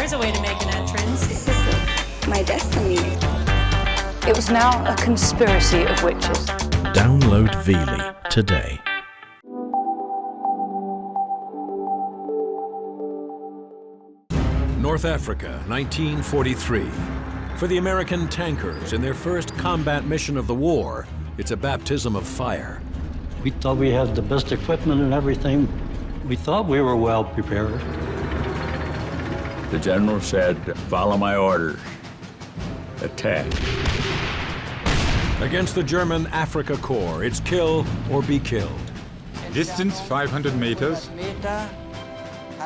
there's a way to make an entrance. This is my destiny. It was now a conspiracy of witches. Download Veely today. North Africa, 1943. For the American tankers, in their first combat mission of the war, it's a baptism of fire. We thought we had the best equipment and everything. We thought we were well prepared. The general said, "Follow my orders. Attack." Against the German Afrika Korps, it's kill or be killed. Distance 500 meters.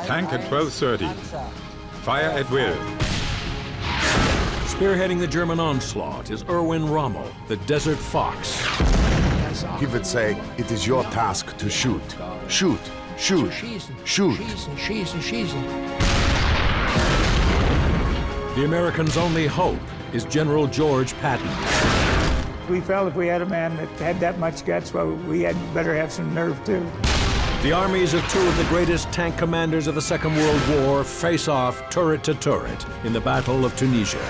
Tank at 12:30. Fire at will. Spearheading the German onslaught is Erwin Rommel, the Desert Fox. He would say, it is your task to shoot. Shoot, shoot, shoot. The Americans' only hope is General George Patton. We felt if we had a man that had that much guts, well, we had better have some nerve too. The armies of two of the greatest tank commanders of the Second World War face off turret to turret in the Battle of Tunisia.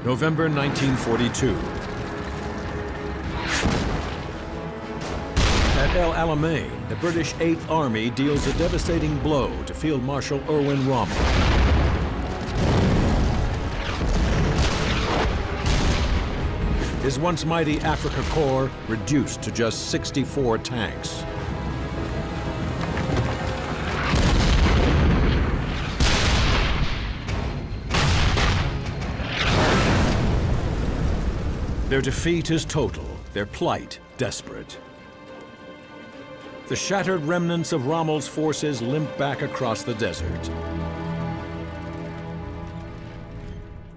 November 1942. At El Alamein, the British 8th Army deals a devastating blow to Field Marshal Erwin Rommel. His once mighty Afrika Korps reduced to just 64 tanks. Their defeat is total, their plight desperate. The shattered remnants of Rommel's forces limp back across the desert.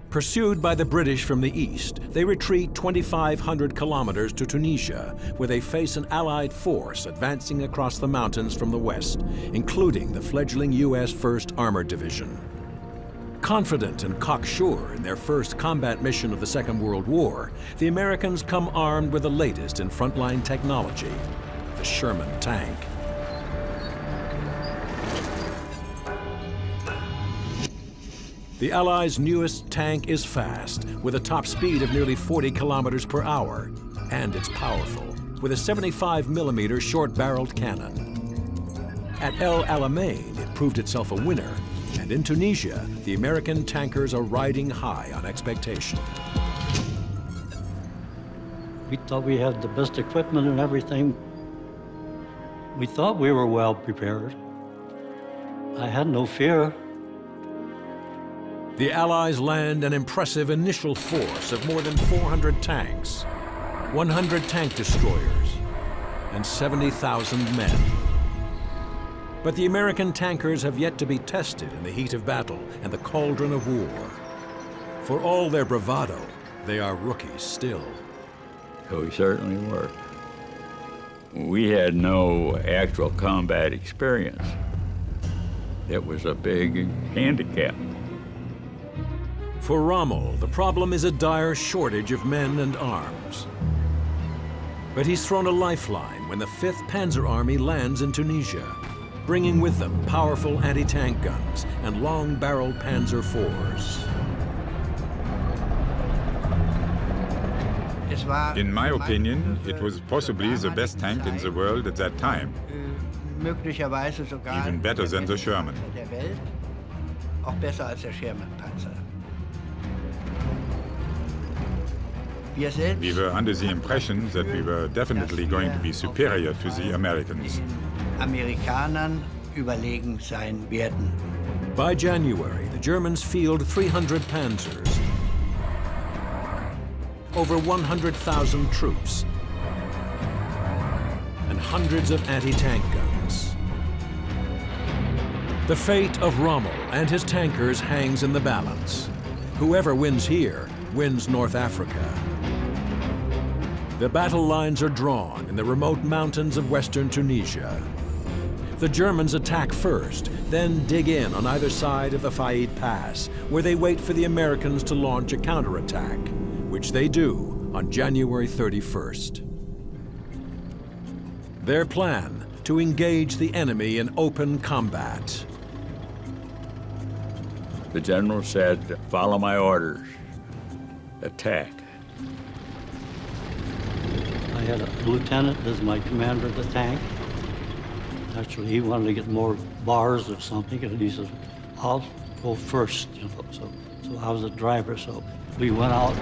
Pursued by the British from the east, they retreat 2,500 kilometers to Tunisia, where they face an Allied force advancing across the mountains from the west, including the fledgling U.S. 1st Armored Division. Confident and cocksure in their first combat mission of the Second World War, the Americans come armed with the latest in frontline technology, the Sherman tank. The Allies' newest tank is fast, with a top speed of nearly 40 kilometers per hour, and it's powerful, with a 75mm short-barreled cannon. At El Alamein, it proved itself a winner, and in Tunisia, the American tankers are riding high on expectation. We thought we had the best equipment and everything. We thought we were well prepared. I had no fear. The Allies land an impressive initial force of more than 400 tanks, 100 tank destroyers, and 70,000 men. But the American tankers have yet to be tested in the heat of battle and the cauldron of war. For all their bravado, they are rookies still. We certainly were. We had no actual combat experience. It was a big handicap. For Rommel, the problem is a dire shortage of men and arms. But he's thrown a lifeline when the 5th Panzer Army lands in Tunisia, bringing with them powerful anti-tank guns and long-barreled Panzer IVs. In my opinion, it was possibly the best tank in the world at that time. Even better than the Sherman. We were under the impression that we were definitely going to be superior to the Americans. Amerikanern überlegen sein werden. By January, the Germans field 300 panzers, over 100,000 troops, and hundreds of anti-tank guns. The fate of Rommel and his tankers hangs in the balance. Whoever wins here wins North Africa. The battle lines are drawn in the remote mountains of western Tunisia. The Germans attack first, then dig in on either side of the Fayed Pass, where they wait for the Americans to launch a counterattack, which they do on January 31st. Their plan: to engage the enemy in open combat. The general said, "Follow my orders. Attack." I had a lieutenant as my commander of the tank. Actually, he wanted to get more bars or something, and he said, "I'll go first," you know. So I was the driver, so we went out.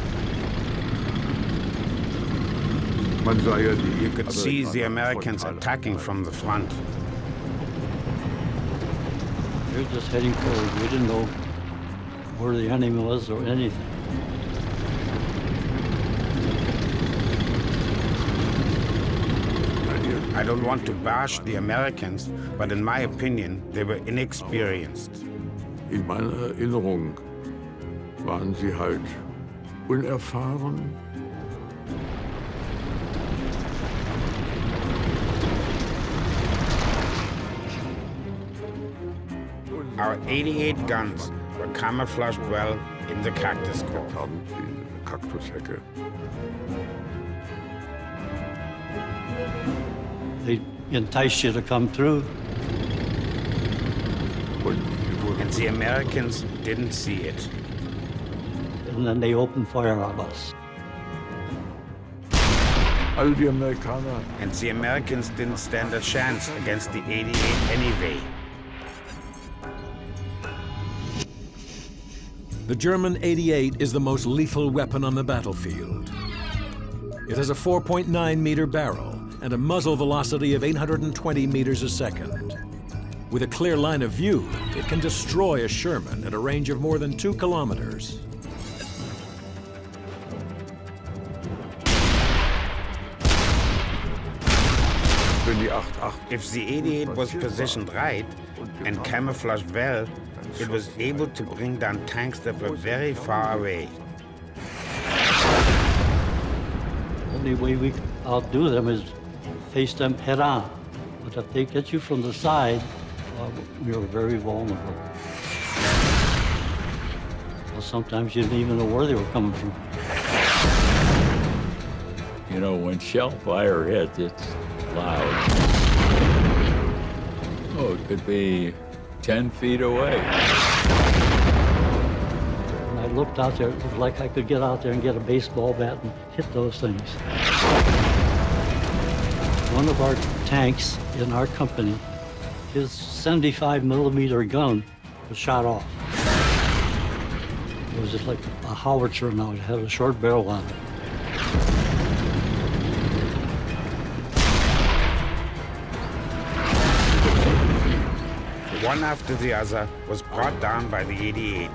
You could see the Americans attacking from the front. We were just heading forward. We didn't know where the enemy was or anything. I don't want to bash the Americans, but in my opinion, they were inexperienced. In meiner Erinnerung waren sie halt unerfahren. Our 88 guns were camouflaged well in the cactus grove. Kaktushecke. They enticed you to come through. And the Americans didn't see it. And then they opened fire on us. All die Amerikaner. And the Americans didn't stand a chance against the 88 anyway. The German 88 is the most lethal weapon on the battlefield. It has a 4.9-meter barrel and a muzzle velocity of 820 meters a second. With a clear line of view, it can destroy a Sherman at a range of more than 2 kilometers. If the 88 was positioned right and camouflaged well, it was able to bring down tanks that were very far away. The only way we could outdo them is face them head on. But if they get you from the side, we were very vulnerable. Well, sometimes you didn't even know where they were coming from. You know, when shell fire hits, it's loud. Oh, it could be 10 feet away. When I looked out there, it was like I could get out there and get a baseball bat and hit those things. One of our tanks in our company, his 75-millimeter gun was shot off. It was just like a howitzer now. It had a short barrel on it. One after the other was brought down by the 88.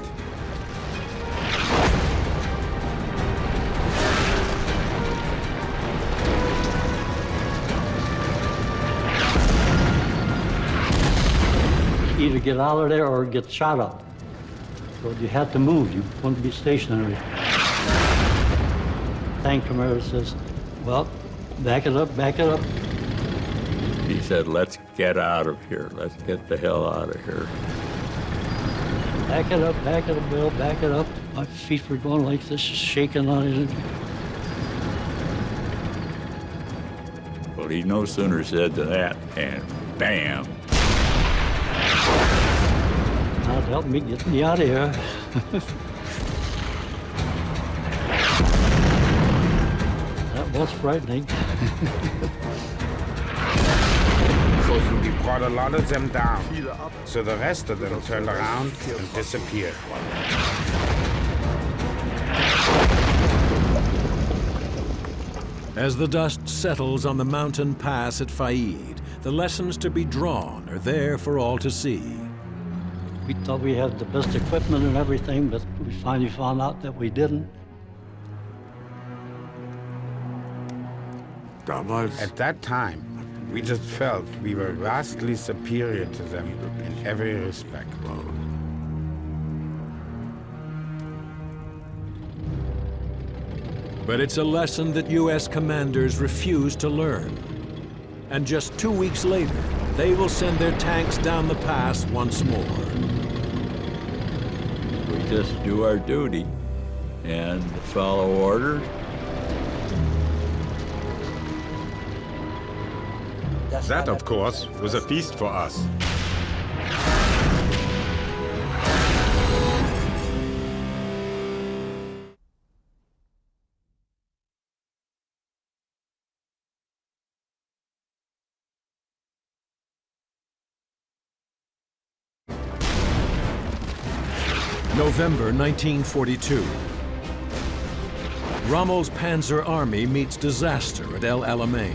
Either get out of there or get shot up. So you had to move. You couldn't be stationary. Tank commander says, "Well, back it up, back it up." He said, "Let's get out of here. Let's get the hell out of here." Back it up, Bill, back it up. My feet were going like this, shaking on it. Well, he no sooner said that, and bam. God help me, get me out of here. That was frightening. We brought a lot of them down, so the rest of them turned around and disappeared. As the dust settles on the mountain pass at Fayed, the lessons to be drawn are there for all to see. We thought we had the best equipment and everything, but we finally found out that we didn't. At that time, we just felt we were vastly superior to them in every respect. But it's a lesson that U.S. commanders refuse to learn. And just 2 weeks later, they will send their tanks down the pass once more. We just do our duty and follow orders. That, of course, was a feast for us. November 1942. Rommel's Panzer Army meets disaster at El Alamein.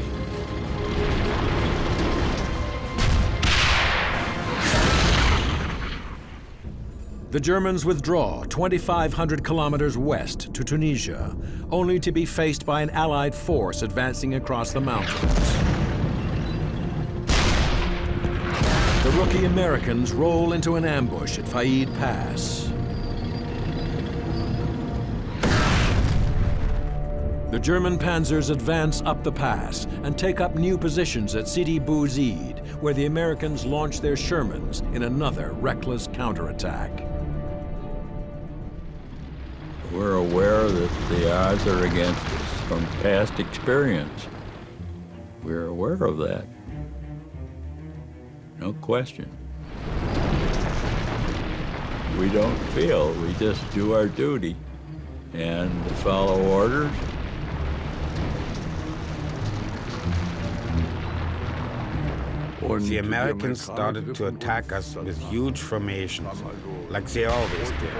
The Germans withdraw 2,500 kilometers west to Tunisia, only to be faced by an Allied force advancing across the mountains. The rookie Americans roll into an ambush at Fayed Pass. The German panzers advance up the pass and take up new positions at Sidi Bouzid, where the Americans launch their Shermans in another reckless counterattack. We're aware that the odds are against us from past experience. We're aware of that. No question. We don't feel, we just do our duty and follow orders. The Americans started to attack us with huge formations, like they always did.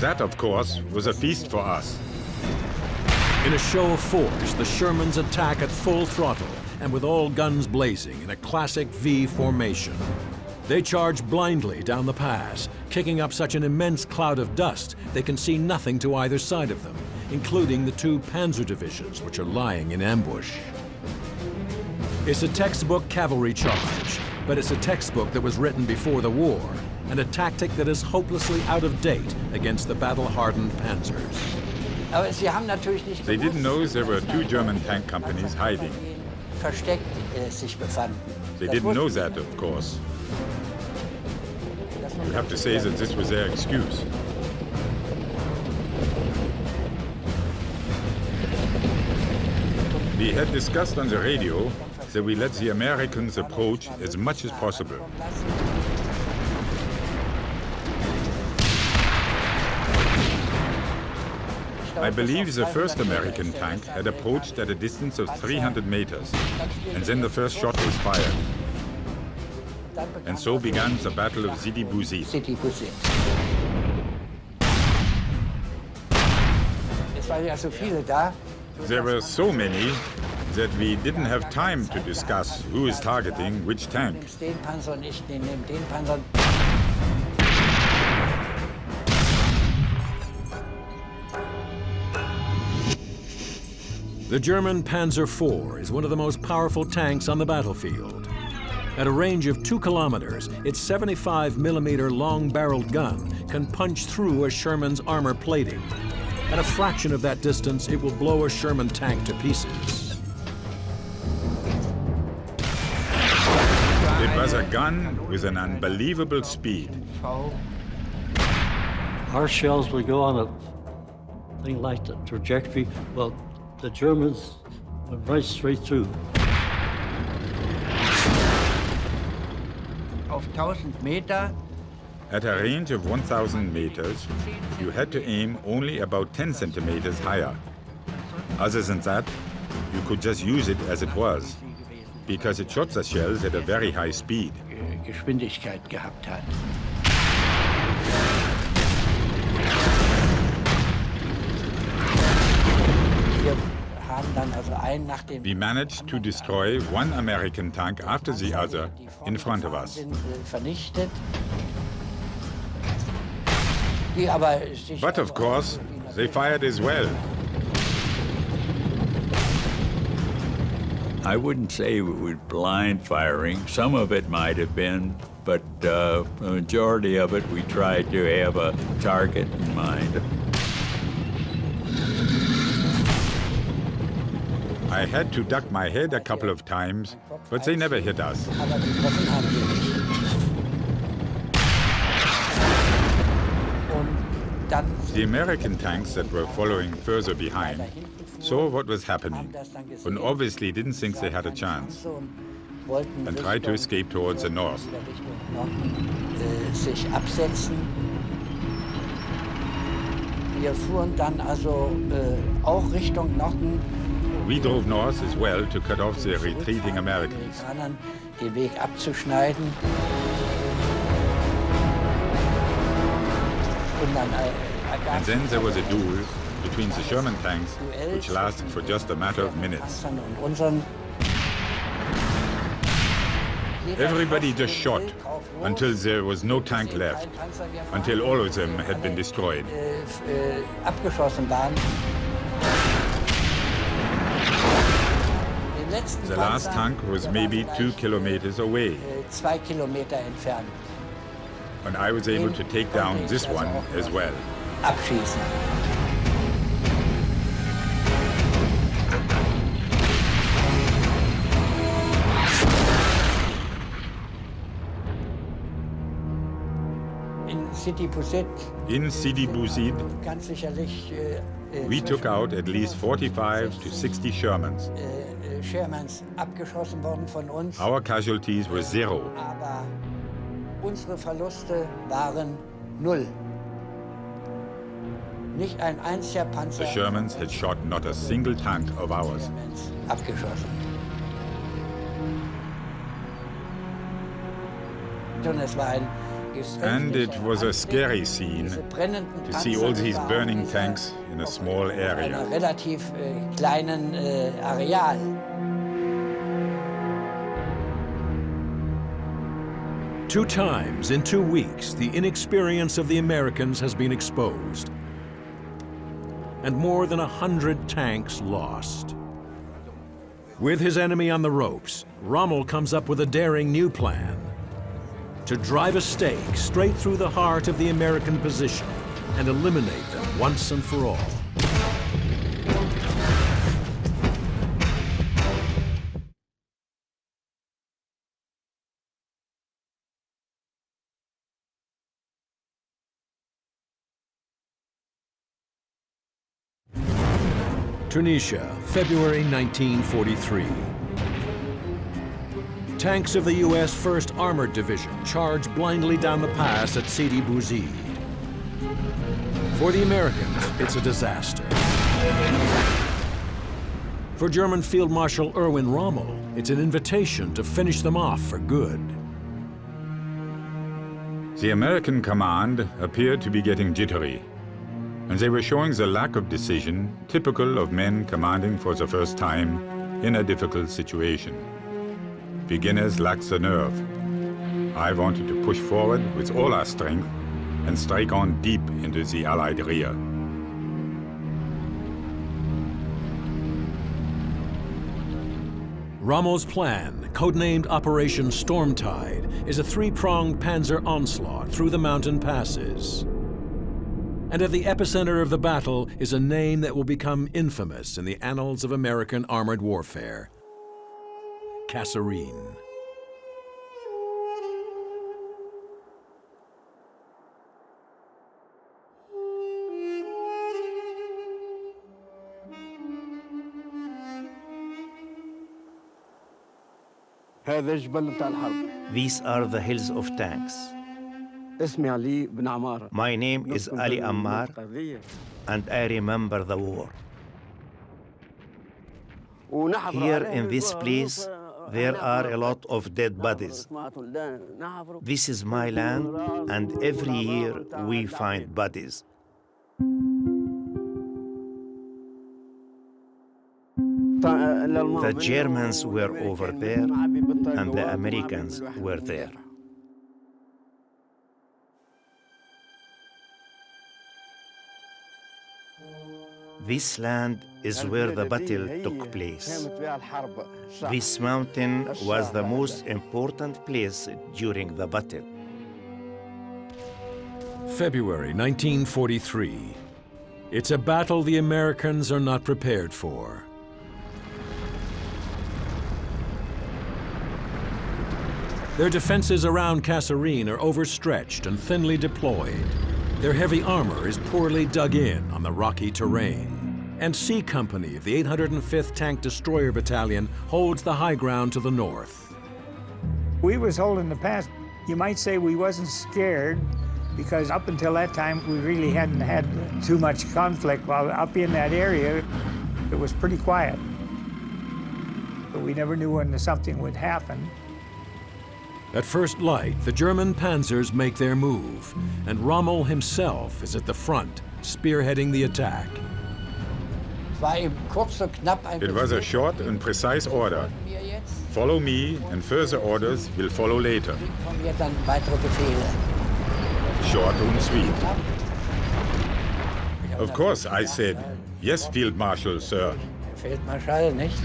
That, of course, was a feast for us. In a show of force, the Shermans attack at full throttle and with all guns blazing in a classic V formation. They charge blindly down the pass, kicking up such an immense cloud of dust they can see nothing to either side of them, including the two panzer divisions which are lying in ambush. It's a textbook cavalry charge, but it's a textbook that was written before the war, and a tactic that is hopelessly out of date against the battle-hardened panzers. They didn't know there were two German tank companies hiding. They didn't know that, of course. You have to say that this was their excuse. We had discussed on the radio that we let the Americans approach as much as possible. I believe the first American tank had approached at a distance of 300 meters, and then the first shot was fired. And so began the Battle of Sidi Bouzid. There were so many that we didn't have time to discuss who is targeting which tank. The German Panzer IV is one of the most powerful tanks on the battlefield. At a range of 2 kilometers, its 75mm long-barreled gun can punch through a Sherman's armor plating. At a fraction of that distance, it will blow a Sherman tank to pieces. It was a gun with an unbelievable speed. Our shells would go on a thing like the trajectory. Well, the Germans went right straight through. At a range of 1,000 meters, you had to aim only about 10 centimeters higher. Other than that, you could just use it as it was, because it shot the shells at a very high speed. We managed to destroy one American tank after the other in front of us. But of course, they fired as well. I wouldn't say we were blind firing. Some of it might have been but the majority of it we tried to have a target in mind. I had to duck my head a couple of times, but they never hit us. The American tanks that were following further behind saw what was happening and obviously didn't think they had a chance and tried to escape towards the north. We drove north as well to cut off the retreating Americans. And then there was a duel between the Sherman tanks, which lasted for just a matter of minutes. Everybody just shot until there was no tank left, until all of them had been destroyed. The last tank was maybe 2 kilometers away. And I was able to take down this one as well. In Sidi Bouzid, we took out at least 45 to 60 Shermans. Our casualties were 0. Unsere Verluste waren 0. Nicht ein einziger Panzer. The Shermans had shot not a single tank of ours. Abgeschossen. And it was a scary scene to see all these burning tanks in a small area. Relativ kleinen Areal. Two times in 2 weeks, the inexperience of the Americans has been exposed, and more than 100 tanks lost. With his enemy on the ropes, Rommel comes up with a daring new plan: to drive a stake straight through the heart of the American position and eliminate them once and for all. Tunisia, February 1943. Tanks of the U.S. 1st Armored Division charge blindly down the pass at Sidi Bouzid. For the Americans, it's a disaster. For German Field Marshal Erwin Rommel, it's an invitation to finish them off for good. The American command appeared to be getting jittery, and they were showing the lack of decision typical of men commanding for the first time in a difficult situation. Beginners lack the nerve. I wanted to push forward with all our strength and strike on deep into the Allied rear. Rommel's plan, codenamed Operation Stormtide, is a three-pronged panzer onslaught through the mountain passes. And at the epicenter of the battle is a name that will become infamous in the annals of American armored warfare: Kasserine. These are the hills of tanks. My name is Ali Ammar, and I remember the war. Here in this place, there are a lot of dead bodies. This is my land, and every year we find bodies. The Germans were over there, and the Americans were there. This land is where the battle took place. This mountain was the most important place during the battle. February 1943. It's a battle the Americans are not prepared for. Their defenses around Kasserine are overstretched and thinly deployed. Their heavy armor is poorly dug in on the rocky terrain. And C Company of the 805th Tank Destroyer Battalion holds the high ground to the north. We was holding the pass. You might say we wasn't scared because up until that time, we really hadn't had too much conflict. While up in that area, it was pretty quiet. But we never knew when something would happen. At first light, the German panzers make their move, and Rommel himself is at the front, spearheading the attack. It was a short and precise order. Follow me, and further orders will follow later. Short and sweet. Of course, I said, yes, Field Marshal, sir. Feldmarschall, nicht?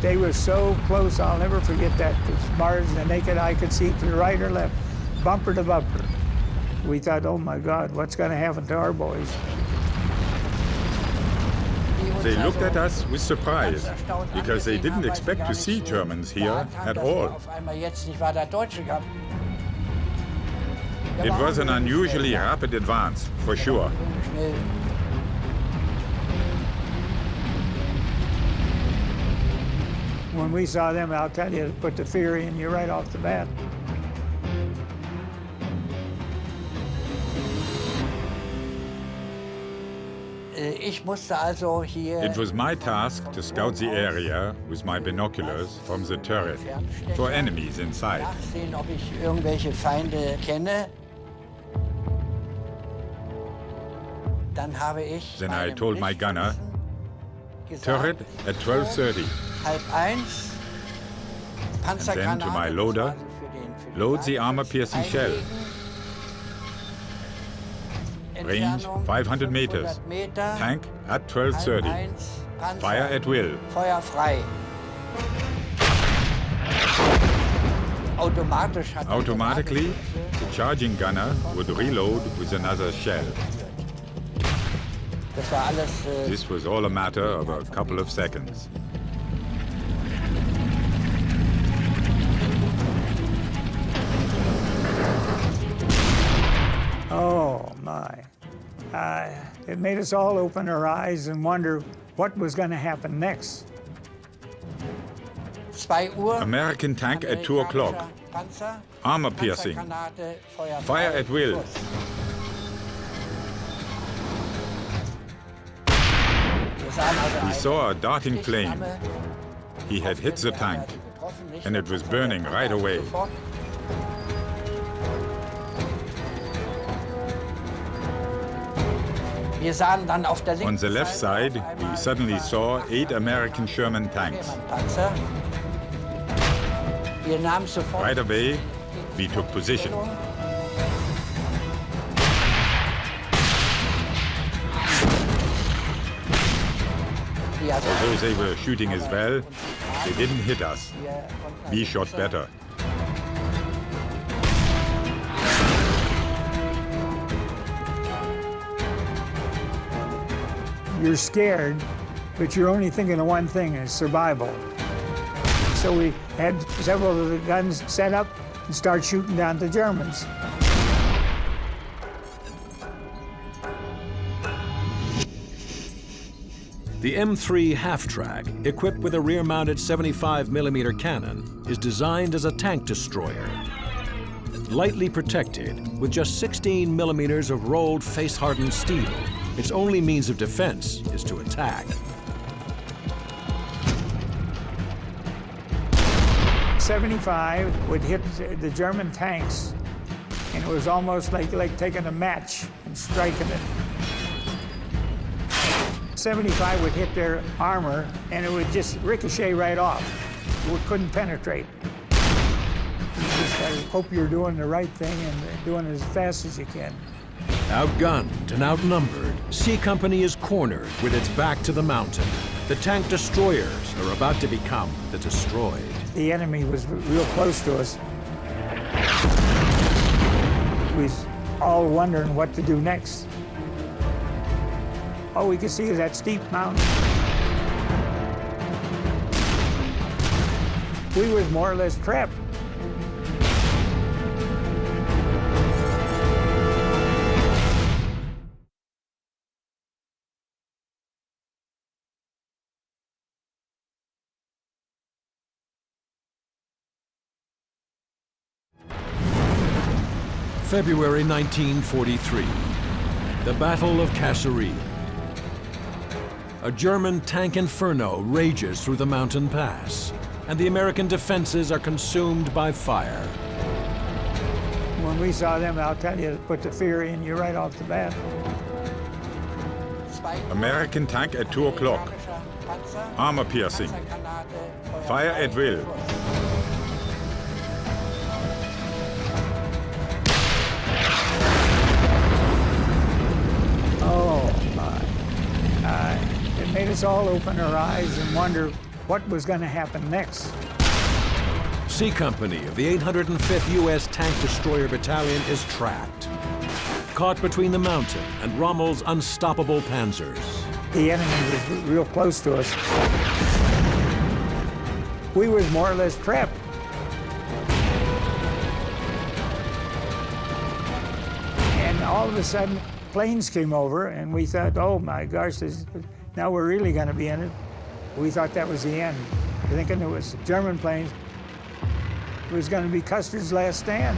They were so close, I'll never forget that. As far as the naked eye could see to the right or left, bumper to bumper. We thought, oh my God, what's going to happen to our boys? They looked at us with surprise, because they didn't expect to see Germans here at all. It was an unusually rapid advance, for sure. When we saw them, I'll tell you, it put the fear in you right off the bat. It was my task to scout the area with my binoculars from the turret for enemies inside. Then I told my gunner, turret at 12:30. And then to my loader, load the armor-piercing shell. Range 500 meters. Tank at 12:30. Fire at will. Automatically, the charging gunner would reload with another shell. This was all a matter of a couple of seconds. Oh, my. It made us all open our eyes and wonder what was going to happen next. American tank at 2 o'clock. Armor piercing. Fire at will. We saw a darting flame. He had hit the tank, and it was burning right away. On the left side, we suddenly saw 8 American Sherman tanks. Right away, we took position. Although they were shooting as well, they didn't hit us. We shot better. You're scared, but you're only thinking of one thing, is survival. So we had several of the guns set up and start shooting down the Germans. The M3 half-track, equipped with a rear-mounted 75mm cannon, is designed as a tank destroyer. Lightly protected, with just 16mm of rolled face-hardened steel, its only means of defense is to attack. .75 would hit the German tanks, and it was almost like taking a match and striking it. .75 would hit their armor, and it would just ricochet right off. We couldn't penetrate. You just gotta hope you're doing the right thing and doing it as fast as you can. Outgunned and outnumbered, C Company is cornered with its back to the mountain. The tank destroyers are about to become the destroyed. The enemy was real close to us. We was all wondering what to do next. All we could see is that steep mountain. We was more or less trapped. February 1943, the Battle of Kasserine. A German tank inferno rages through the mountain pass, and the American defenses are consumed by fire. When we saw them, I'll tell you, it put the fear in you right off the bat. American tank at 2 o'clock. Armor piercing. Fire at will. It made us all open our eyes and wonder what was going to happen next. C Company of the 805th U.S. Tank Destroyer Battalion is trapped, caught between the mountain and Rommel's unstoppable panzers. The enemy was real close to us. We was more or less trapped. And all of a sudden, planes came over, and we thought, oh my gosh, now we're really going to be in it. We thought that was the end. Thinking it was German planes. It was going to be Custer's last stand.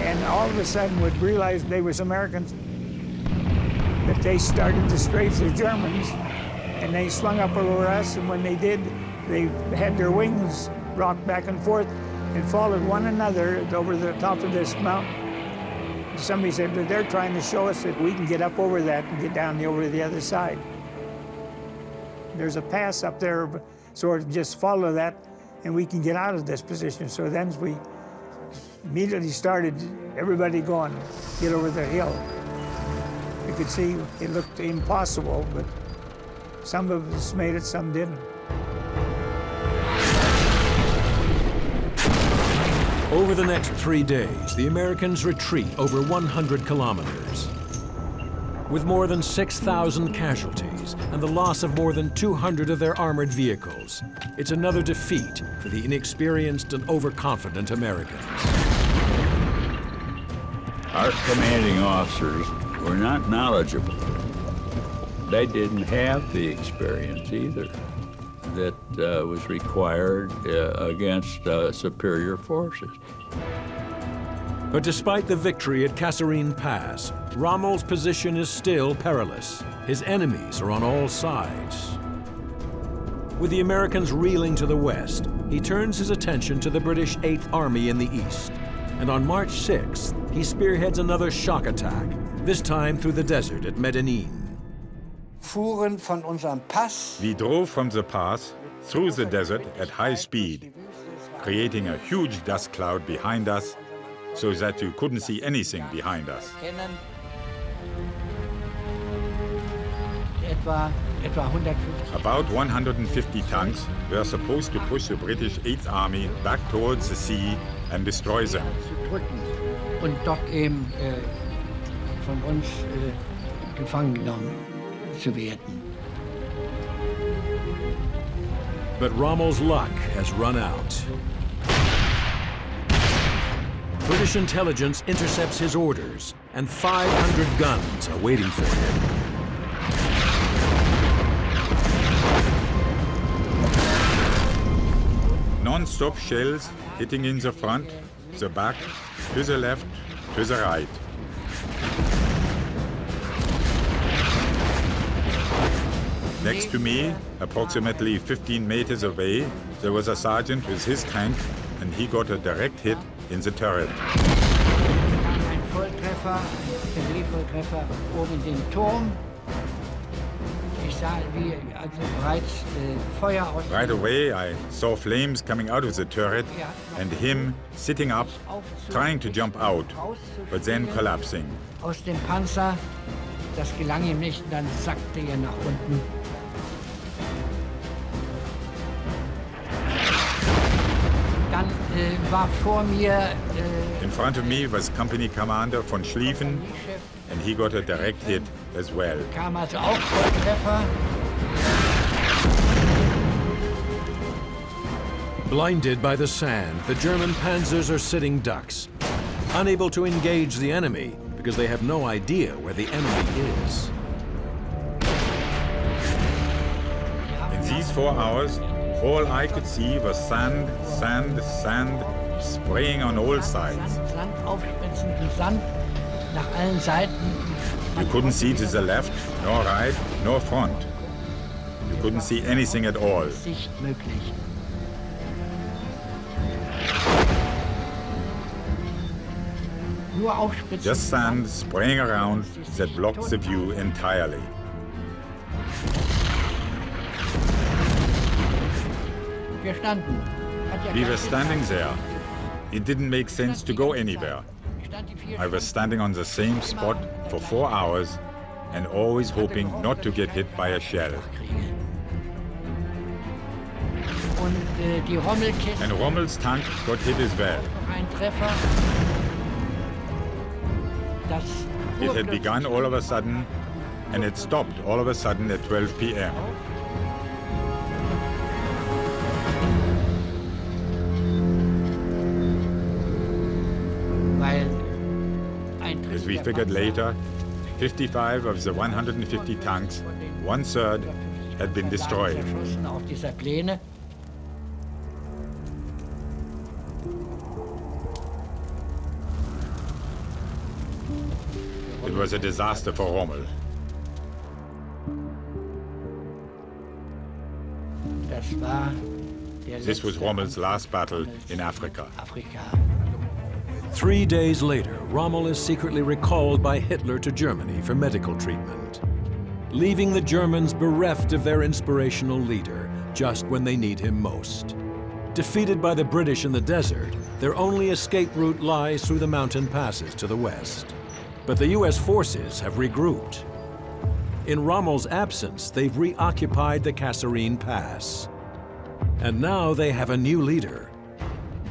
And all of a sudden, we'd realize they was Americans, that they started to strafe the Germans, and they swung up over us, and when they did, they had their wings rocked back and forth and followed one another over the top of this mountain. Somebody said, but they're trying to show us that we can get up over that and get down over to the other side. There's a pass up there, so just follow that, and we can get out of this position. So then we immediately started, everybody going, get over the hill. You could see it looked impossible, but some of us made it, some didn't. Over the next 3 days, the Americans retreat over 100 kilometers. With more than 6,000 casualties and the loss of more than 200 of their armored vehicles, it's another defeat for the inexperienced and overconfident Americans. Our commanding officers were not knowledgeable. They didn't have the experience either that was required against superior forces. But despite the victory at Kasserine Pass, Rommel's position is still perilous. His enemies are on all sides. With the Americans reeling to the west, he turns his attention to the British 8th Army in the east. And on March 6th, he spearheads another shock attack, this time through the desert at Medenine. We drove from the pass through the desert at high speed, creating a huge dust cloud behind us so that you couldn't see anything behind us. About 150 tanks were supposed to push the British 8th Army back towards the sea and destroy them. Und dort eben von uns gefangen genommen zu werden. But Rommel's luck has run out. British intelligence intercepts his orders, and 500 guns are waiting for him. Non-stop shells hitting in the front, the back, to the left, to the right. Next to me, approximately 15 meters away, there was a sergeant with his tank, and he got a direct hit in the turret. Ein Volltreffer, der Volltreffer oben in den Turm. Ich Right away, I saw flames coming out of the turret and him sitting up, trying to jump out, but then collapsing. Aus dem Panzer, das gelang ihm nicht, dann sackte nach unten. Dann war vor mir in front of me was company commander von Schlieffen, and he got a direct hit as well. Kam also auch Volltreffer. Blinded by the sand, the German panzers are sitting ducks, unable to engage the enemy because they have no idea where the enemy is. In these 4 hours, all I could see was sand, sand, sand, spraying on all sides. Sand, aufspritzenden Sand nach allen Seiten. You couldn't see to the left, nor right, nor front. You couldn't see anything at all. Nicht möglich. Nur aufspritzen. Just sand spraying around that blocked the view entirely. Wir standen. We were standing there. It didn't make sense to go anywhere. I was standing on the same spot for 4 hours and always hoping not to get hit by a shell. And Rommel's tank got hit as well. It had begun all of a sudden, and it stopped all of a sudden at 12 p.m. As we figured later, 55 of the 150 tanks, 1/3, had been destroyed. It was a disaster for Rommel. This was Rommel's last battle in Africa. 3 days later, Rommel is secretly recalled by Hitler to Germany for medical treatment, leaving the Germans bereft of their inspirational leader just when they need him most. Defeated by the British in the desert, their only escape route lies through the mountain passes to the west. But the US forces have regrouped. In Rommel's absence, they've reoccupied the Kasserine Pass. And now they have a new leader.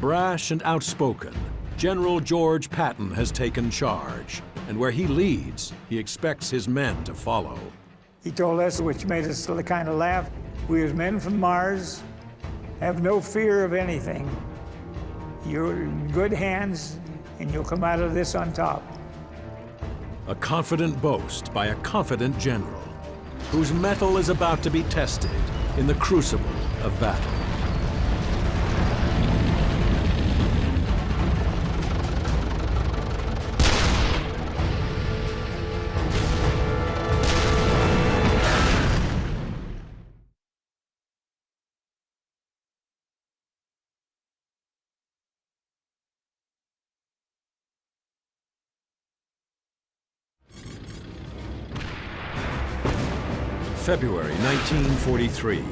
Brash and outspoken, General George Patton has taken charge, and where he leads, he expects his men to follow. He told us, which made us kind of laugh, we as men from Mars have no fear of anything. You're in good hands, and you'll come out of this on top. A confident boast by a confident general, whose mettle is about to be tested in the crucible of battle. February 1943.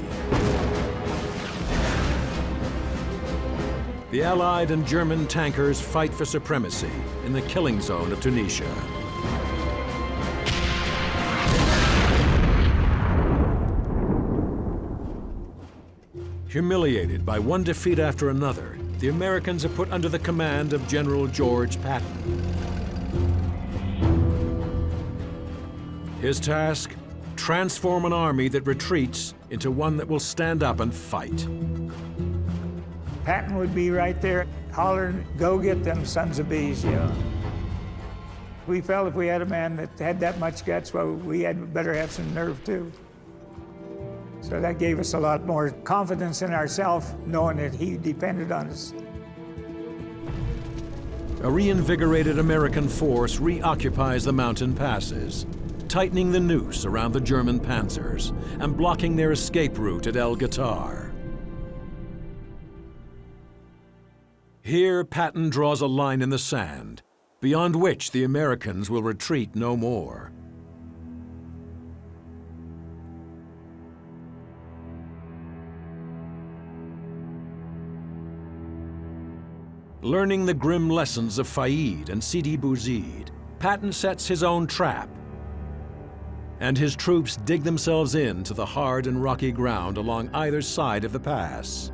The Allied and German tankers fight for supremacy in the killing zone of Tunisia. Humiliated by one defeat after another, the Americans are put under the command of General George Patton. His task? Transform an army that retreats into one that will stand up and fight. Patton would be right there hollering, go get them sons of bees, you know. We felt if we had a man that had that much guts, well, we had better have some nerve too. So that gave us a lot more confidence in ourselves, knowing that he depended on us. A reinvigorated American force reoccupies the mountain passes, tightening the noose around the German panzers and blocking their escape route at El Guitar. Here, Patton draws a line in the sand, beyond which the Americans will retreat no more. Learning the grim lessons of Fayed and Sidi Bouzid, Patton sets his own trap, and his troops dig themselves into the hard and rocky ground along either side of the pass.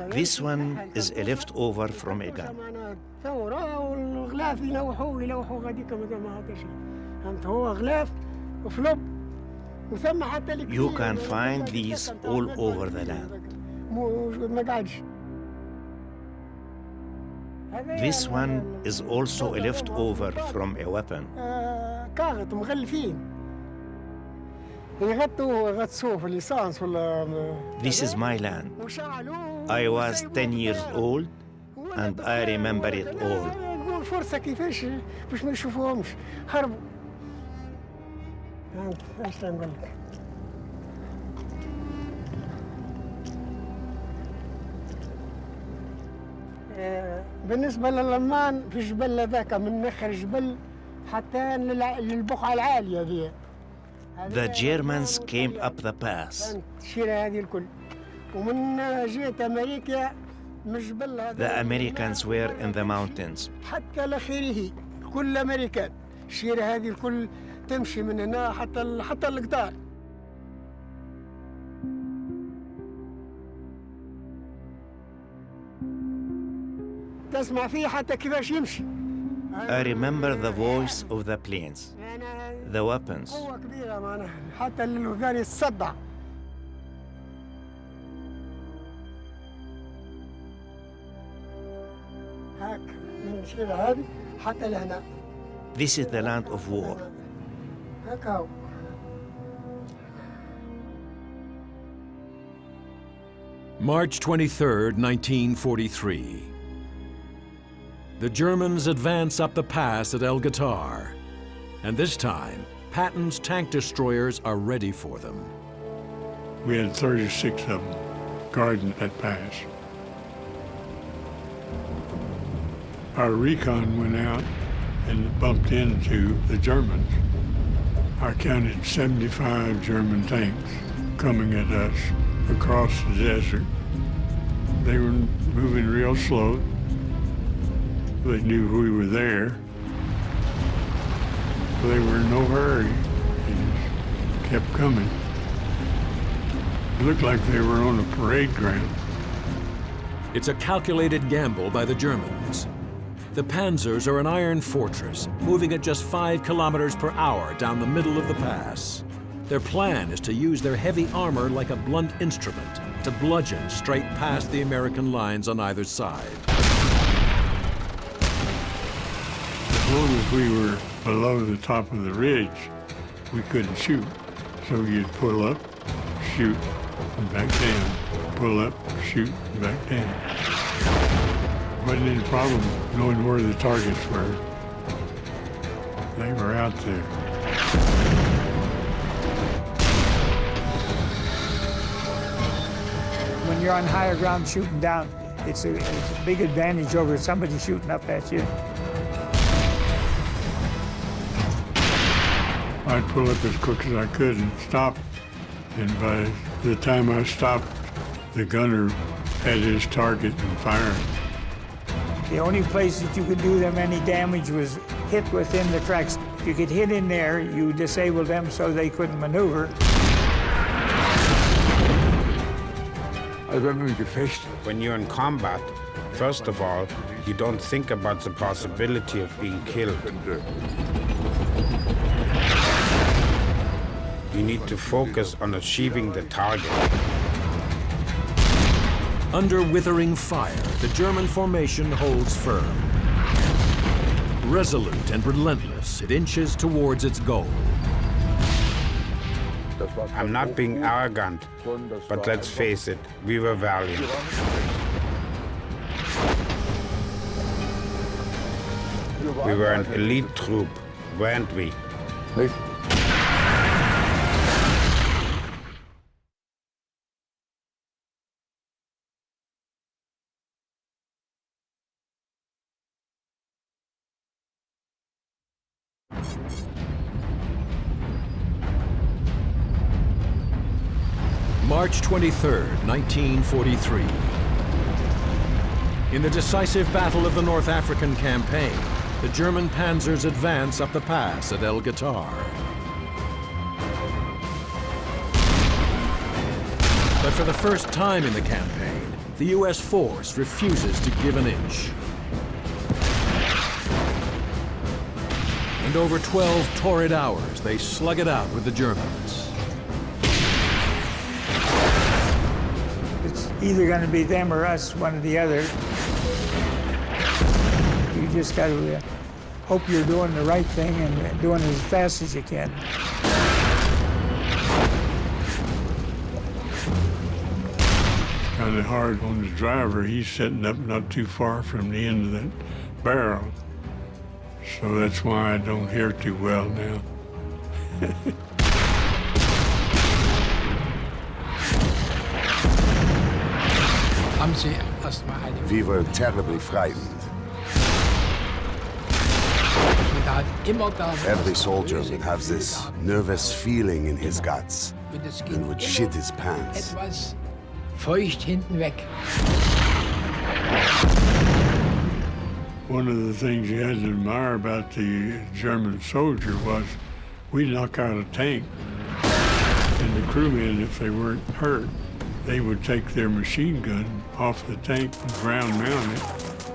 This one is a leftover from a gun. You can find these all over the land. This one is also a leftover from a weapon. This is my land. I was 10 years old and I remember it all. بالنسبة للألمان في جبل ذاك من نخر جبل حتى للبقعة العالية ذي. The Germans came up the pass. The Americans were in the mountains. حتى لخيره كل أمريكان الشيرة هذه الكل تمشي من هنا حتى القطار. تسمع فيه حتى كيفاش يمشي. I remember the voice of the planes, the weapons. قوة كبيرة معناها حتى الوذان يتصدع. هاك من الشيرة هذه حتى لهنا. This is the land of war. هاك هاو. March 23rd, 1943. The Germans advance up the pass at El Guitar, and this time, Patton's tank destroyers are ready for them. We had 36 of them guarding that pass. Our recon went out and bumped into the Germans. I counted 75 German tanks coming at us across the desert. They were moving real slow. They knew we were there. They were in no hurry. They just kept coming. It looked like they were on a parade ground. It's a calculated gamble by the Germans. The Panzers are an iron fortress, moving at just 5 kilometers per hour down the middle of the pass. Their plan is to use their heavy armor like a blunt instrument to bludgeon straight past the American lines on either side. As long as we were below the top of the ridge, we couldn't shoot. So you'd pull up, shoot, and back down. Pull up, shoot, and back down. Wasn't any problem knowing where the targets were. They were out there. When you're on higher ground shooting down, it's a big advantage over somebody shooting up at you. I'd pull up as quick as I could and stop. And by the time I stopped, the gunner had his target and firing. The only place that you could do them any damage was hit within the tracks. If you could hit in there, you disabled them so they couldn't maneuver. When you're in combat, first of all, you don't think about the possibility of being killed. You need to focus on achieving the target. Under withering fire, the German formation holds firm. Resolute and relentless, it inches towards its goal. I'm not being arrogant, but let's face it, we were valiant. We were an elite troop, weren't we? March 23rd, 1943. In the decisive Battle of the North African Campaign, the German panzers advance up the pass at El Guitar. But for the first time in the campaign, the U.S. force refuses to give an inch. And over 12 torrid hours, they slug it out with the Germans. It's either going to be them or us, one or the other. You just got to hope you're doing the right thing and doing it as fast as you can. Kind of hard on the driver. He's sitting up not too far from the end of that barrel. So that's why I don't hear too well now. We were terribly frightened. Every soldier would have this nervous feeling in his guts and would shit his pants. Feucht hinten weg. One of the things you had to admire about the German soldier was we'd knock out a tank, and the crewmen, if they weren't hurt, they would take their machine gun off the tank and ground mount it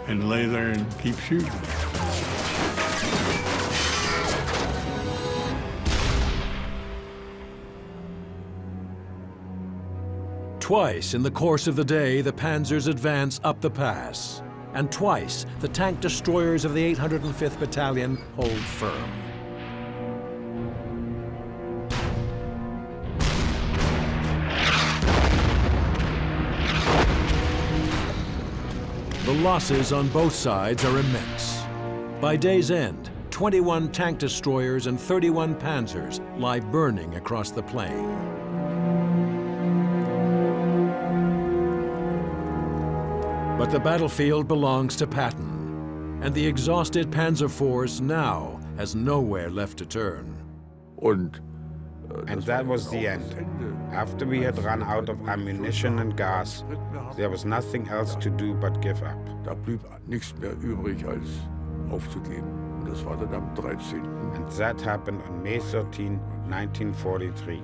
and lay there and keep shooting. Twice in the course of the day, the panzers advance up the pass. And twice, the tank destroyers of the 805th Battalion hold firm. The losses on both sides are immense. By day's end, 21 tank destroyers and 31 panzers lie burning across the plain. But the battlefield belongs to Patton, and the exhausted Panzer Force now has nowhere left to turn. And that was the end. After we had run out of ammunition and gas, there was nothing else to do but give up. Da blieb nichts mehr übrig, als aufzugeben. Und das war dann am 13. And that happened on May 13, 1943.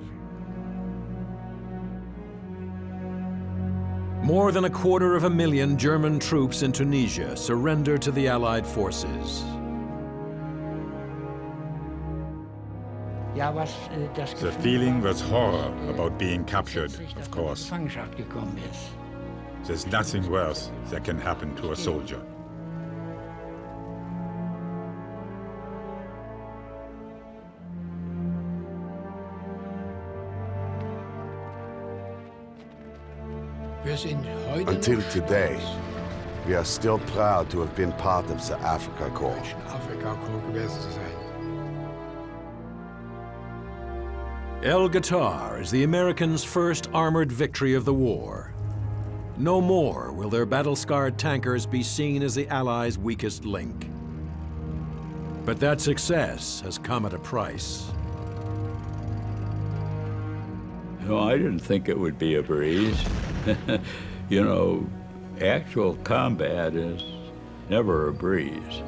More than 250,000 German troops in Tunisia surrendered to the Allied forces. The feeling was horror about being captured, of course. There's nothing worse that can happen to a soldier. Until today, we are still proud to have been part of the Afrika Korps. El Guitar is the Americans' first armored victory of the war. No more will their battle-scarred tankers be seen as the Allies' weakest link. But that success has come at a price. No, I didn't think it would be a breeze. You know, actual combat is never a breeze.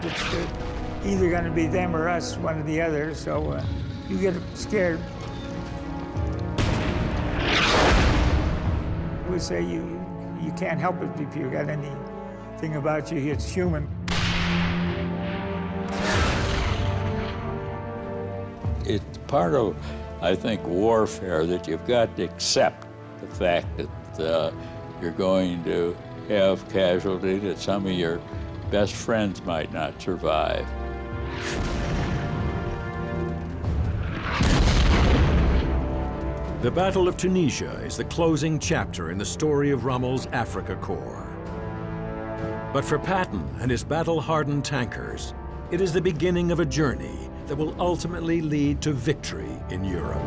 It's either going to be them or us, one or the other, so you get scared. We say you can't help it if you got anything about you, it's human. It's part of, I think, warfare that you've got to accept the fact that you're going to have casualty, that some of your best friends might not survive. The Battle of Tunisia is the closing chapter in the story of Rommel's Afrika Korps. But for Patton and his battle-hardened tankers, it is the beginning of a journey that will ultimately lead to victory in Europe.